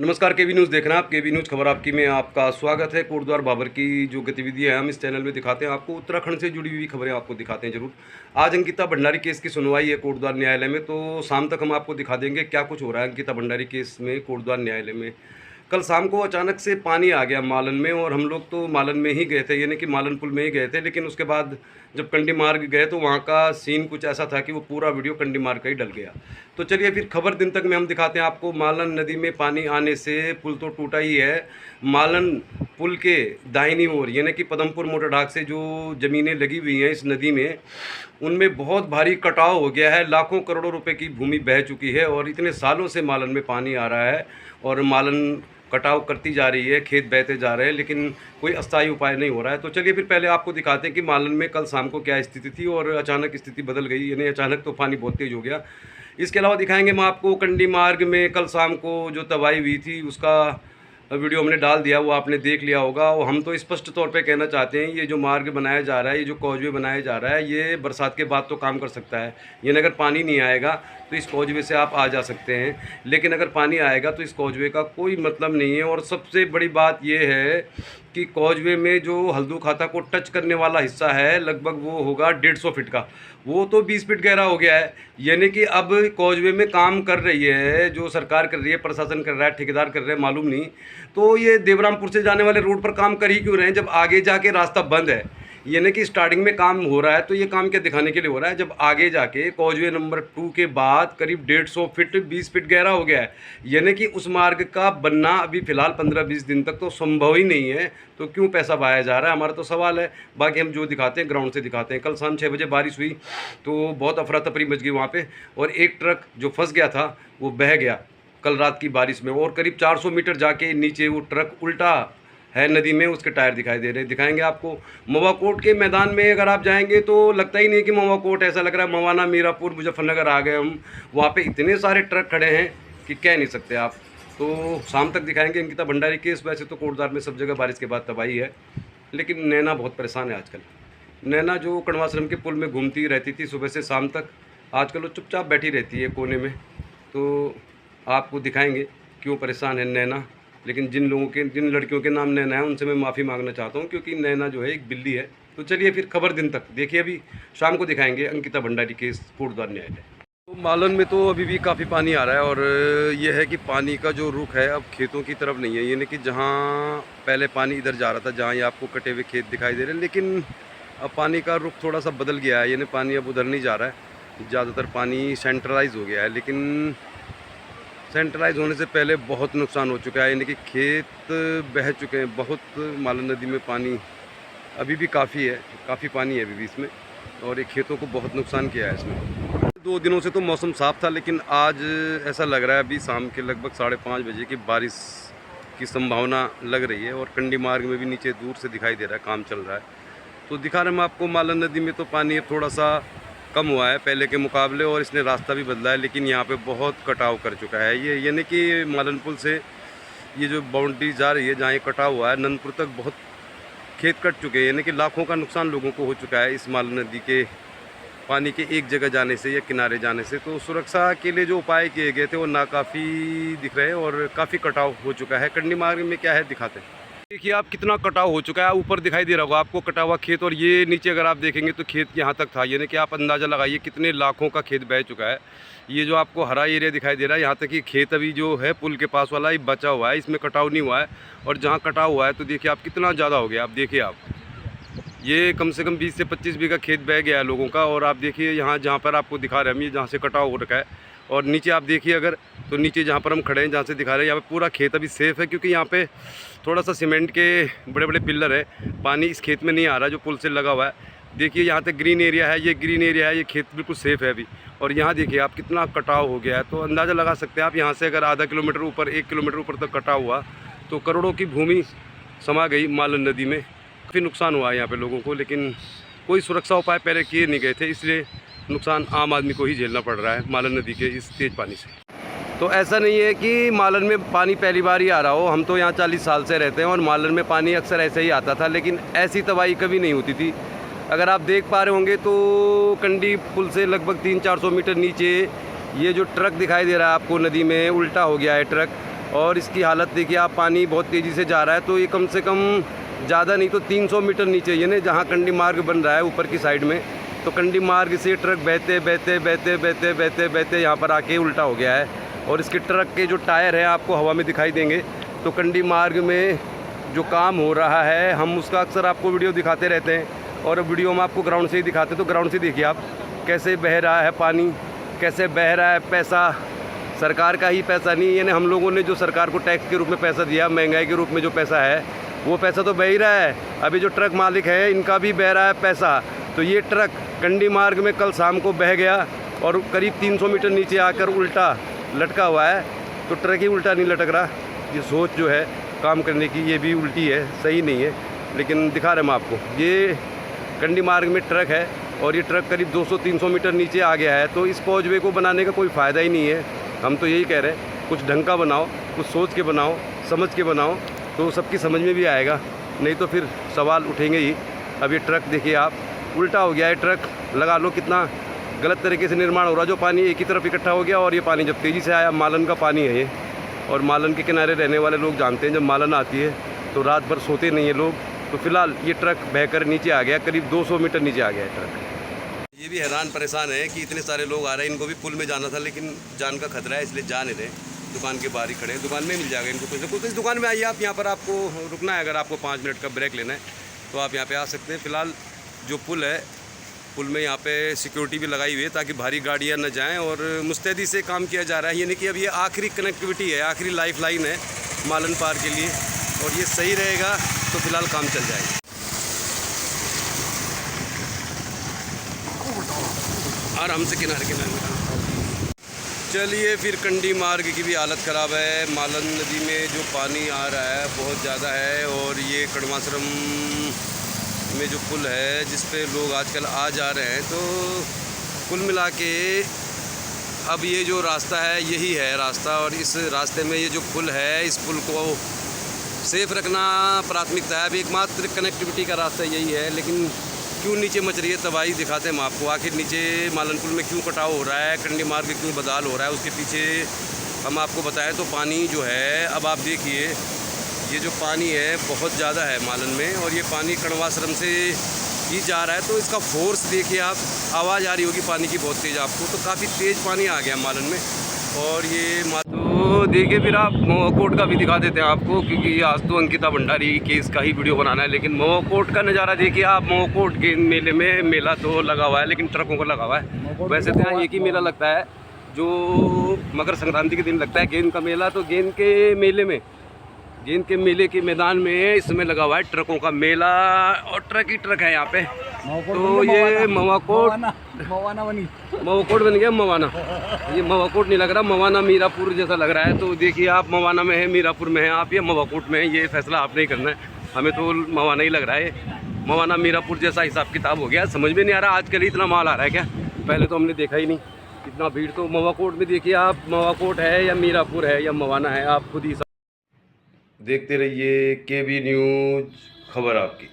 नमस्कार, केवी न्यूज़ देख रहे हैं आप। केवी न्यूज़ खबर आपकी में आपका स्वागत है। कोटद्वार भाबर की जो गतिविधियां हैं हम इस चैनल में दिखाते हैं आपको। उत्तराखंड से जुड़ी हुई खबरें आपको दिखाते हैं जरूर। आज अंकिता भंडारी केस की सुनवाई है कोटद्वार न्यायालय में, तो शाम तक हम आपको दिखा देंगे क्या कुछ हो रहा है अंकिता भंडारी केस में कोटद्वार न्यायालय में। कल शाम को अचानक से पानी आ गया मालन में, और हम लोग तो मालन में ही गए थे, यानी कि मालन पुल में ही गए थे। लेकिन उसके बाद जब कंडी मार्ग गए तो वहाँ का सीन कुछ ऐसा था कि वो पूरा वीडियो कंडी मार्ग का ही डल गया। तो चलिए फिर खबर दिन तक में हम दिखाते हैं आपको। मालन नदी में पानी आने से पुल तो टूटा ही है। मालन पुल के दाहिनी ओर यानी कि पदमपुर मोटर ढाक से जो ज़मीनें लगी हुई हैं इस नदी में, उनमें बहुत भारी कटाव हो गया है। लाखों करोड़ों रुपए की भूमि बह चुकी है और इतने सालों से मालन में पानी आ रहा है और मालन कटाव करती जा रही है, खेत बहते जा रहे हैं, लेकिन कोई अस्थायी उपाय नहीं हो रहा है। तो चलिए फिर पहले आपको दिखाते हैं कि मालन में कल शाम को क्या स्थिति थी और अचानक स्थिति बदल गई, यानी अचानक तो पानी बहुत तेज हो गया। इसके अलावा दिखाएंगे हम आपको कंडी मार्ग में कल शाम को जो तबाही हुई थी उसका वीडियो हमने डाल दिया, वो आपने देख लिया होगा। और हम तो स्पष्ट तौर पे कहना चाहते हैं ये जो मार्ग बनाया जा रहा है, ये जो कॉजवे बनाया जा रहा है, ये बरसात के बाद तो काम कर सकता है। यानी अगर पानी नहीं आएगा तो इस कॉजवे से आप आ जा सकते हैं, लेकिन अगर पानी आएगा तो इस कॉजवे का कोई मतलब नहीं है। और सबसे बड़ी बात ये है कि कॉजवे में जो हल्दू खाता को टच करने वाला हिस्सा है लगभग वो होगा 150 फीट का, वो तो 20 फीट गहरा हो गया है। यानी कि अब कॉजवे में काम कर रही है, जो सरकार कर रही है, प्रशासन कर रहा है, ठेकेदार कर रहे हैं, मालूम नहीं। तो ये देवरामपुर से जाने वाले रोड पर काम कर ही क्यों रहे हैं जब आगे जाके रास्ता बंद है। यानी कि स्टार्टिंग में काम हो रहा है तो ये काम क्या दिखाने के लिए हो रहा है, जब आगे जाके कॉजवे नंबर 2 के बाद करीब 150 फीट 20 फीट गहरा हो गया है। यानी कि उस मार्ग का बनना अभी फ़िलहाल 15-20 दिन तक तो संभव ही नहीं है। तो क्यों पैसा बहाया जा रहा है, हमारा तो सवाल है। बाकी हम जो दिखाते हैं ग्राउंड से दिखाते हैं। कल शाम 6 बजे बारिश हुई तो बहुत अफरा तफरी मच गई वहाँ पर, और एक ट्रक जो फंस गया था वो बह गया कल रात की बारिश में। और करीब 400 मीटर जाके नीचे वो ट्रक उल्टा है नदी में, उसके टायर दिखाई दे रहे हैं। दिखाएंगे आपको। मवाकोट के मैदान में अगर आप जाएंगे तो लगता ही नहीं कि मवाकोट, ऐसा लग रहा है मवाना, मीरापुर, मुजफ्फरनगर आ गए हम। वहाँ पे इतने सारे ट्रक खड़े हैं कि कह नहीं सकते आप। तो शाम तक दिखाएंगे अंकिता भंडारी केस। वैसे तो कोटद्वार में सब जगह बारिश के बाद तबाही है, लेकिन नैना बहुत परेशान है आजकल। नैना जो कण्वाश्रम के पुल में घूमती रहती थी सुबह से शाम तक, आजकल वो चुपचाप बैठी रहती है कोने में। तो आपको दिखाएंगे क्यों परेशान है नैना। लेकिन जिन लड़कियों के नाम नैना है उनसे मैं माफ़ी मांगना चाहता हूँ, क्योंकि नैना जो है एक बिल्ली है। तो चलिए फिर खबर दिन तक देखिए। अभी शाम को दिखाएंगे अंकिता भंडारी केस कोटद्वार न्यायालय। तो मालन में तो अभी भी काफ़ी पानी आ रहा है, और यह है कि पानी का जो रुख है अब खेतों की तरफ नहीं है। यानी कि जहाँ पहले पानी इधर जा रहा था, जहाँ ये आपको कटे हुए खेत दिखाई दे रहे हैं, लेकिन अब पानी का रुख थोड़ा सा बदल गया है। यानी पानी अब उधर नहीं जा रहा है, ज़्यादातर पानी सेंट्रलाइज हो गया है। लेकिन सेंट्रलाइज होने से पहले बहुत नुकसान हो चुका है, यानी कि खेत बह चुके हैं बहुत। मालन नदी में पानी अभी भी काफ़ी है, काफ़ी पानी है अभी भी इसमें, और ये खेतों को बहुत नुकसान किया है इसमें। 2 दिनों से तो मौसम साफ़ था, लेकिन आज ऐसा लग रहा है अभी शाम के लगभग 5:30 बजे की बारिश की संभावना लग रही है। और कंडी मार्ग में भी नीचे दूर से दिखाई दे रहा है, काम चल रहा है। तो दिखा रहे हैं आपको मालन नदी में तो पानी अब थोड़ा सा कम हुआ है पहले के मुकाबले, और इसने रास्ता भी बदला है। लेकिन यहाँ पे बहुत कटाव कर चुका है ये, यानी कि मालन पुल से ये जो बाउंड्री जा रही है जहाँ ये कटाव हुआ है नंदपुर तक बहुत खेत कट चुके हैं। यानी कि लाखों का नुकसान लोगों को हो चुका है इस मालन नदी के पानी के एक जगह जाने से या किनारे जाने से। तो सुरक्षा के लिए जो उपाय किए गए थे वो नाकाफ़ी दिख रहे हैं, और काफ़ी कटाव हो चुका है। कंडी मार्ग में क्या है दिखाते हैं। देखिए आप कितना कटाव हो चुका है, ऊपर दिखाई दे रहा होगा आपको कटा हुआ खेत, और ये नीचे अगर आप देखेंगे तो खेत यहाँ तक था। यानी कि आप अंदाज़ा लगाइए कितने लाखों का खेत बह चुका है। ये जो आपको हरा एरिया दिखाई दे रहा है, यहाँ तक कि खेत अभी जो है पुल के पास वाला ये बचा हुआ है, इसमें कटाव नहीं हुआ है। और जहाँ कटाव हुआ है तो देखिए आप कितना ज़्यादा हो गया। आप देखिए आप, ये कम से कम 20 से 25 बीघा खेत बह गया है लोगों का। और आप देखिए यहाँ जहाँ पर आपको दिखा रहे हैं हम, ये जहाँ से कटाव हो रखा है, और नीचे आप देखिए अगर, तो नीचे जहाँ पर हम खड़े हैं जहाँ से दिखा रहे हैं, यहाँ पे पूरा खेत अभी सेफ़ है, क्योंकि यहाँ पे थोड़ा सा सीमेंट के बड़े बड़े पिलर है। पानी इस खेत में नहीं आ रहा जो पुल से लगा हुआ है। देखिए यहाँ तक ग्रीन एरिया है, ये ग्रीन एरिया है, ये खेत बिल्कुल सेफ़ है अभी। और यहाँ देखिए आप कितना कटाव हो गया है। तो अंदाज़ा लगा सकते हैं आप, यहाँ से अगर आधा किलोमीटर ऊपर 1 किलोमीटर ऊपर तक कटाव हुआ तो करोड़ों की भूमि समा गई मालन नदी में। काफ़ी नुकसान हुआ है यहाँ पे लोगों को, लेकिन कोई सुरक्षा उपाय पहले किए नहीं गए थे, इसलिए नुकसान आम आदमी को ही झेलना पड़ रहा है मालन नदी के इस तेज़ पानी से। तो ऐसा नहीं है कि मालन में पानी पहली बार ही आ रहा हो, हम तो यहाँ 40 साल से रहते हैं और मालन में पानी अक्सर ऐसे ही आता था, लेकिन ऐसी तबाही कभी नहीं होती थी। अगर आप देख पा रहे होंगे तो कंडी पुल से लगभग 300-400 मीटर नीचे ये जो ट्रक दिखाई दे रहा है आपको नदी में, उल्टा हो गया है ट्रक। और इसकी हालत देखिए आप, पानी बहुत तेज़ी से जा रहा है। तो ये कम से कम ज़्यादा नहीं तो 300 मीटर नीचे ये ना जहाँ कंडी मार्ग बन रहा है ऊपर की साइड में, तो कंडी मार्ग से ट्रक बहते बहते बहते बहते बहते बहते यहाँ पर आके उल्टा हो गया है। और इसके ट्रक के जो टायर हैं आपको हवा में दिखाई देंगे। तो कंडी मार्ग में जो काम हो रहा है हम उसका अक्सर आपको वीडियो दिखाते रहते हैं, और वीडियो में आपको ग्राउंड से ही दिखाते हैं। तो ग्राउंड से देखिए आप कैसे बह रहा है पानी, कैसे बह रहा है। पैसा सरकार का ही पैसा नहीं, यानी हम लोगों ने जो सरकार को टैक्स के रूप में पैसा दिया, महंगाई के रूप में जो पैसा है वो पैसा तो बह ही रहा है। अभी जो ट्रक मालिक है इनका भी बह रहा है पैसा। तो ये ट्रक कंडी मार्ग में कल शाम को बह गया और करीब 300 मीटर नीचे आकर उल्टा लटका हुआ है। तो ट्रक ही उल्टा नहीं लटक रहा, ये सोच जो है काम करने की ये भी उल्टी है, सही नहीं है। लेकिन दिखा रहे हम आपको, ये कंडी मार्ग में ट्रक है और ये ट्रक करीब 200-300 मीटर नीचे आ गया है। तो इस कॉजवे को बनाने का कोई फ़ायदा ही नहीं है। हम तो यही कह रहे हैं कुछ ढंग का बनाओ, कुछ सोच के बनाओ, समझ के बनाओ, तो सबकी समझ में भी आएगा, नहीं तो फिर सवाल उठेंगे ही। अब ये ट्रक देखिए आप उल्टा हो गया है, ट्रक लगा लो कितना गलत तरीके से निर्माण हो रहा है। जो पानी एक ही तरफ इकट्ठा हो गया और ये पानी जब तेज़ी से आया, मालन का पानी है ये, और मालन के किनारे रहने वाले लोग जानते हैं जब मालन आती है तो रात भर सोते नहीं है लोग। तो फिलहाल ये ट्रक बहकर नीचे आ गया, करीब 200 मीटर नीचे आ गया है ट्रक। ये भी हैरान परेशान है कि इतने सारे लोग आ रहे हैं, इनको भी पुल में जाना था लेकिन जान का खतरा है इसलिए जा नहीं रहे। दुकान के बाहर ही खड़े हैं, दुकान में मिल जाएगा इनको कुछ ना कुछ। इस दुकान में आइए आप, यहाँ पर आपको रुकना है, अगर आपको 5 मिनट का ब्रेक लेना है तो आप यहाँ पे आ सकते हैं। फ़िलहाल जो पुल है, पुल में यहाँ पे सिक्योरिटी भी लगाई हुई है ताकि भारी गाड़ियाँ न जाएं, और मुस्तैदी से काम किया जा रहा है। यानी कि अब ये आखिरी कनेक्टिविटी है, आखिरी लाइफ लाइन है मालन पार के लिए, और ये सही रहेगा तो फिलहाल काम चल जाएगा। आराम से किनारे किनारे चलिए। फिर कंडी मार्ग की भी हालत ख़राब है। मालन नदी में जो पानी आ रहा है बहुत ज़्यादा है, और ये कड़माश्रम में जो पुल है जिस पे लोग आजकल आ जा रहे हैं, तो कुल मिला के अब ये जो रास्ता है यही है रास्ता, और इस रास्ते में ये जो पुल है इस पुल को सेफ़ रखना प्राथमिकता है। अब एकमात्र कनेक्टिविटी का रास्ता यही है, लेकिन क्यों नीचे मच रही है तबाही दिखाते हैं हम आपको। आखिर नीचे मालनपुर में क्यों कटाव हो रहा है, कंडी मार्ग क्यों बदहाल हो रहा है, उसके पीछे हम आपको बताएं तो पानी जो है, अब आप देखिए ये जो पानी है बहुत ज़्यादा है मालन में, और ये पानी कड़वाश्रम से ही जा रहा है। तो इसका फोर्स देखिए आप, आवाज़ आ रही होगी पानी की बहुत तेज़ आपको, तो काफ़ी तेज़ पानी आ गया मालन में। और ये तो देखिए फिर आप महुआ कोट का भी दिखा देते हैं आपको, क्योंकि आज तो अंकिता भंडारी केस का ही वीडियो बनाना है। लेकिन महुआ कोट का नज़ारा देखिए आप। महुआ कोट के मेले में मेला तो लगा हुआ है लेकिन ट्रकों का लगा हुआ है। वैसे तो यहाँ एक ही मेला लगता है जो मकर संक्रांति के दिन लगता है, गेंद का मेला। तो गेंद के मेले में, गेंद के मेले के मैदान में इस समय लगा हुआ है ट्रकों का मेला, और ट्रक ही ट्रक है यहाँ पे। तो ये महुआ कोट बन गया मवाना। ये महुआ कोट नहीं लग रहा, मवाना मीरापुर जैसा लग रहा है। तो देखिए आप, मवाना में है, मीरापुर में है आप, या महुआ कोट में है, ये फैसला आपने ही करना है। हमें तो मवाना ही लग रहा है, मवाना मीरापुर जैसा हिसाब किताब हो गया। समझ में नहीं आ रहा आजकल इतना माल आ रहा है क्या, पहले तो हमने देखा ही नहीं इतना भीड़। तो महुआ कोट में देखिए आप, महुआ कोट है या मीरापुर है या मवाना है, आप खुद ही देखते रहिए। KB न्यूज़, खबर आपकी।